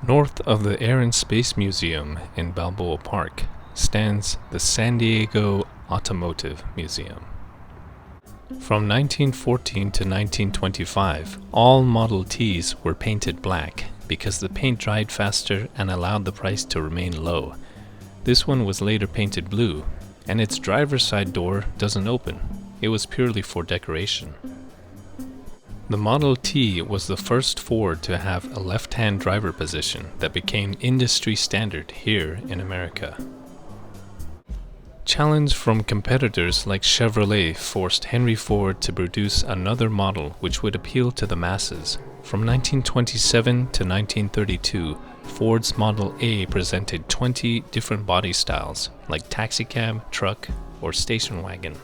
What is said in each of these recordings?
North of the Air and Space Museum in Balboa Park stands the San Diego Automotive Museum. From 1914 to 1925, all Model Ts were painted black because the paint dried faster and allowed the price to remain low. This one was later painted blue, and its driver's side door doesn't open. It was purely for decoration. The Model T was the first Ford to have a left-hand driver position that became industry standard here in America. Challenge from competitors like Chevrolet forced Henry Ford to produce another model which would appeal to the masses. From 1927 to 1932, Ford's Model A presented 20 different body styles, like taxicab, truck, or station wagon.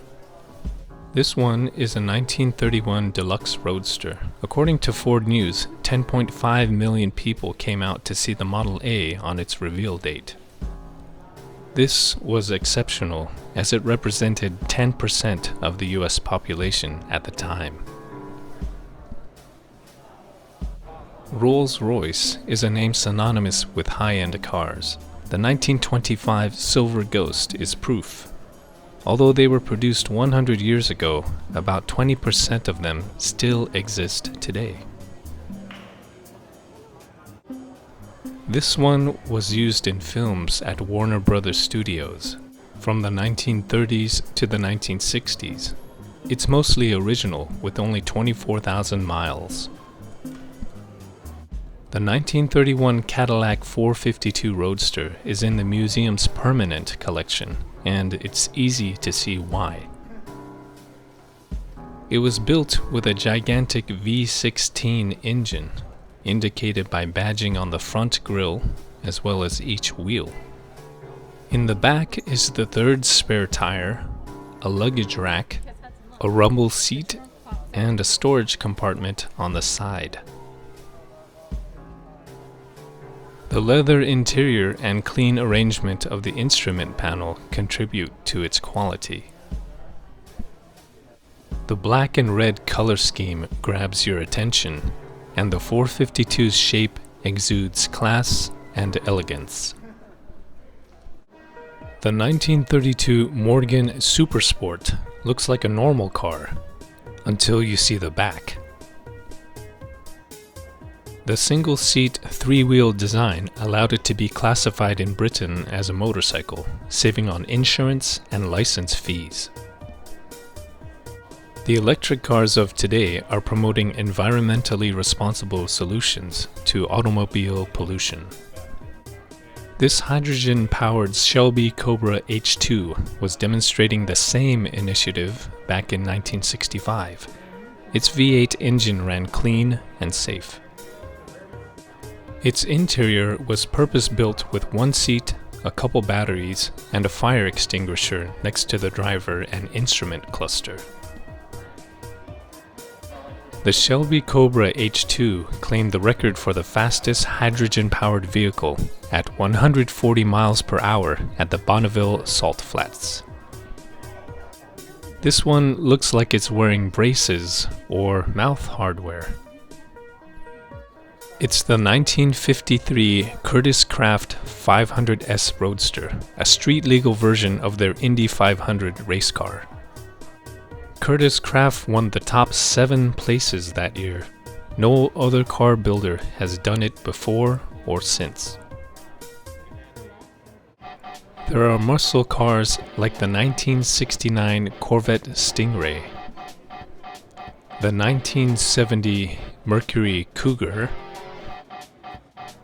This one is a 1931 Deluxe Roadster. According to Ford News, 10.5 million people came out to see the Model A on its reveal date. This was exceptional, as it represented 10% of the US population at the time. Rolls-Royce is a name synonymous with high-end cars. The 1925 Silver Ghost is proof. Although they were produced 100 years ago, about 20% of them still exist today. This one was used in films at Warner Brothers Studios from the 1930s to the 1960s. It's mostly original with only 24,000 miles. The 1931 Cadillac 452 Roadster is in the museum's permanent collection, and it's easy to see why. It was built with a gigantic V16 engine, indicated by badging on the front grille as well as each wheel. In the back is the third spare tire, a luggage rack, a rumble seat, and a storage compartment on the side. The leather interior and clean arrangement of the instrument panel contribute to its quality. The black and red color scheme grabs your attention, and the 452's shape exudes class and elegance. The 1932 Morgan Supersport looks like a normal car until you see the back. The single-seat, three-wheel design allowed it to be classified in Britain as a motorcycle, saving on insurance and license fees. The electric cars of today are promoting environmentally responsible solutions to automobile pollution. This hydrogen-powered Shelby Cobra H2 was demonstrating the same initiative back in 1965. Its V8 engine ran clean and safe. Its interior was purpose-built with one seat, a couple batteries, and a fire extinguisher next to the driver and instrument cluster. The Shelby Cobra H2 claimed the record for the fastest hydrogen-powered vehicle at 140 miles per hour at the Bonneville Salt Flats. This one looks like it's wearing braces or mouth hardware. It's the 1953 Curtiss Craft 500S Roadster, a street-legal version of their Indy 500 race car. Curtiss Craft won the top 7 places that year. No other car builder has done it before or since. There are muscle cars like the 1969 Corvette Stingray, the 1970 Mercury Cougar,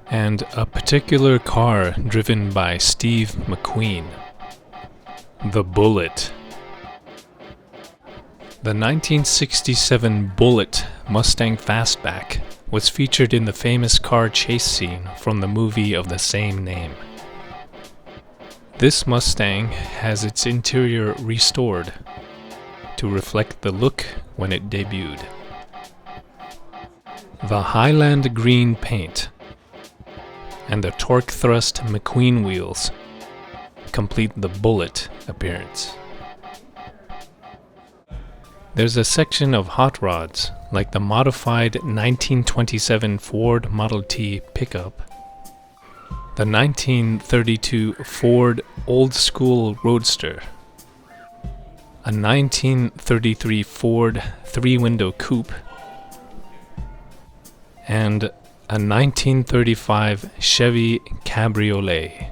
and a particular car driven by Steve McQueen, the Bullitt. The 1967 Bullitt Mustang Fastback was featured in the famous car chase scene from the movie of the same name. This Mustang has its interior restored to reflect the look when it debuted. The Highland green paint and the torque thrust McQueen wheels complete the Bullitt appearance. There's a section of hot rods, like the modified 1927 Ford Model T pickup the 1932 Ford Old School Roadster, a 1933 Ford three-window coupe, and a 1935 Chevy Cabriolet.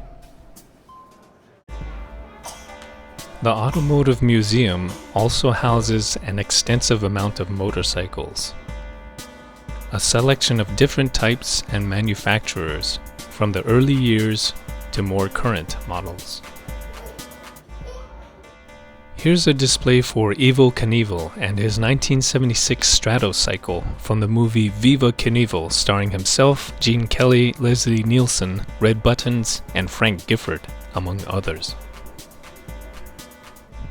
The Automotive Museum also houses an extensive amount of motorcycles, a selection of different types and manufacturers, from the early years to more current models. Here's a display for Evel Knievel and his 1976 Stratocycle from the movie Viva Knievel, starring himself, Gene Kelly, Leslie Nielsen, Red Buttons, and Frank Gifford, among others.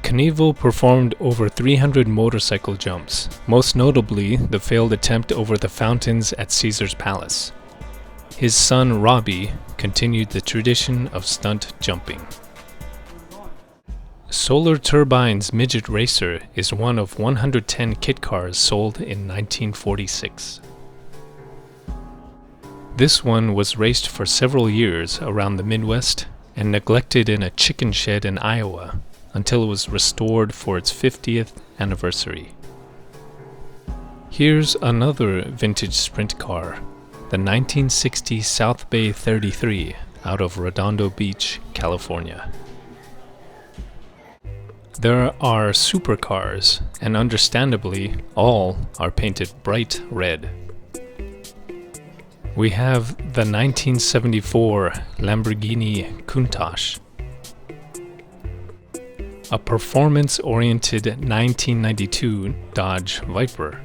Knievel performed over 300 motorcycle jumps, most notably the failed attempt over the fountains at Caesar's Palace. His son Robbie continued the tradition of stunt jumping. Solar Turbine's Midget Racer is one of 110 kit cars sold in 1946. This one was raced for several years around the Midwest and neglected in a chicken shed in Iowa until it was restored for its 50th anniversary. Here's another vintage sprint car, the 1960 South Bay 33 out of Redondo Beach, California. There are supercars, and understandably, all are painted bright red. We have the 1974 Lamborghini Countach, a performance-oriented 1992 Dodge Viper,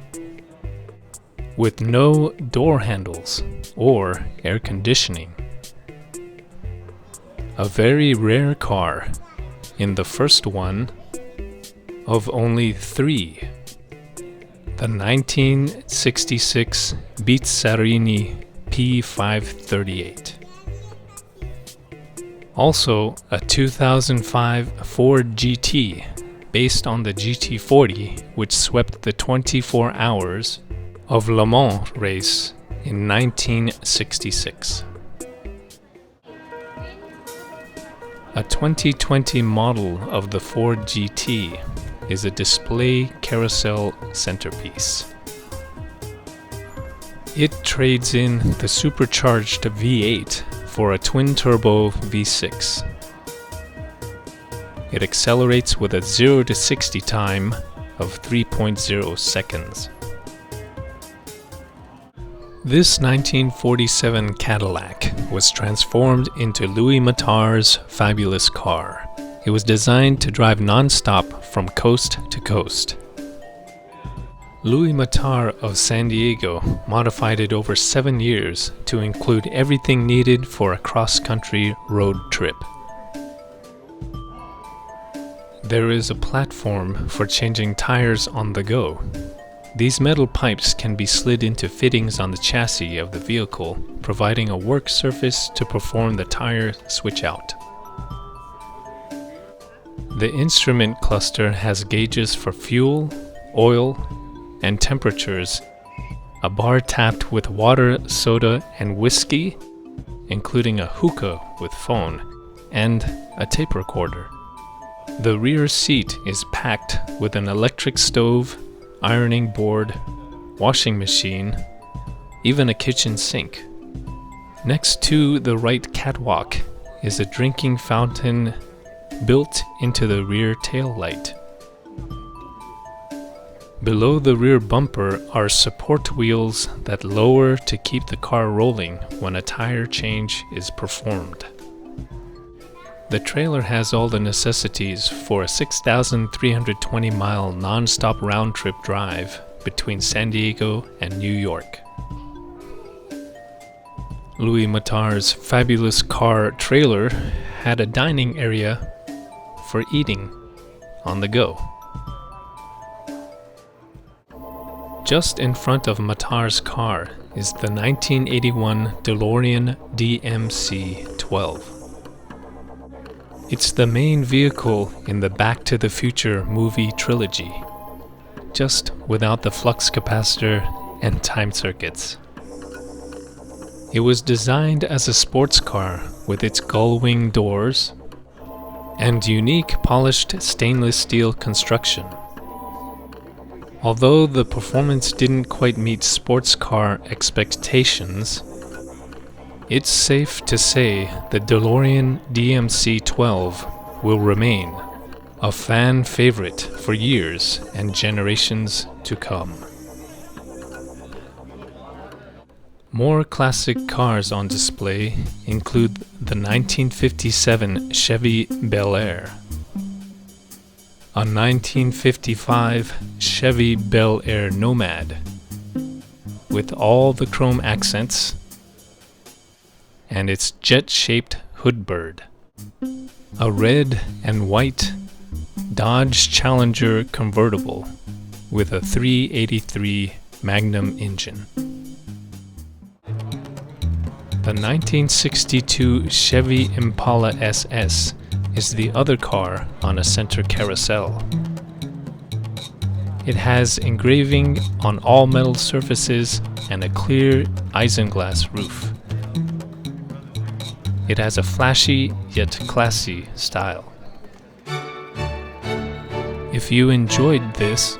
with no door handles or air conditioning. A very rare car, in the first one of only three, the 1966 Bizzarini P538. Also, a 2005 Ford GT, based on the GT40, which swept the 24 Hours of Le Mans race in 1966. A 2020 model of the Ford GT is a display carousel centerpiece. It trades in the supercharged V8 for a twin-turbo V6. It accelerates with a 0 to 60 time of 3.0 seconds. This 1947 Cadillac was transformed into Louis Matar's fabulous car. It was designed to drive non-stop from coast to coast. Louis Matar of San Diego modified it over 7 years to include everything needed for a cross-country road trip. There is a platform for changing tires on the go. These metal pipes can be slid into fittings on the chassis of the vehicle, providing a work surface to perform the tire switch out. The instrument cluster has gauges for fuel, oil, and temperatures, a bar tapped with water, soda, and whiskey, including a hookah with phone, and a tape recorder. The rear seat is packed with an electric stove, ironing board, washing machine, even a kitchen sink. Next to the right catwalk is a drinking fountain built into the rear tail light. Below the rear bumper are support wheels that lower to keep the car rolling when a tire change is performed. The trailer has all the necessities for a 6,320-mile non-stop round-trip drive between San Diego and New York. Louis Matar's fabulous car trailer had a dining area for eating on the go. Just in front of Matar's car is the 1981 DeLorean DMC-12. It's the main vehicle in the Back to the Future movie trilogy, just without the flux capacitor and time circuits. It was designed as a sports car with its gull-wing doors and unique polished stainless steel construction. Although the performance didn't quite meet sports car expectations, it's safe to say the DeLorean DMC-12 will remain a fan favorite for years and generations to come. More classic cars on display include the 1957 Chevy Bel Air, a 1955 Chevy Bel Air Nomad with all the chrome accents and its jet-shaped hood bird, a red and white Dodge Challenger convertible with a 383 Magnum engine, the 1962 Chevy Impala SS is the other car on a center carousel. It has engraving on all metal surfaces and a clear isinglass roof. It has a flashy yet classy style. If you enjoyed this,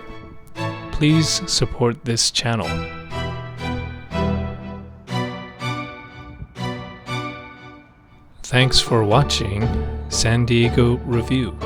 please support this channel. Thanks for watching San Diego Review.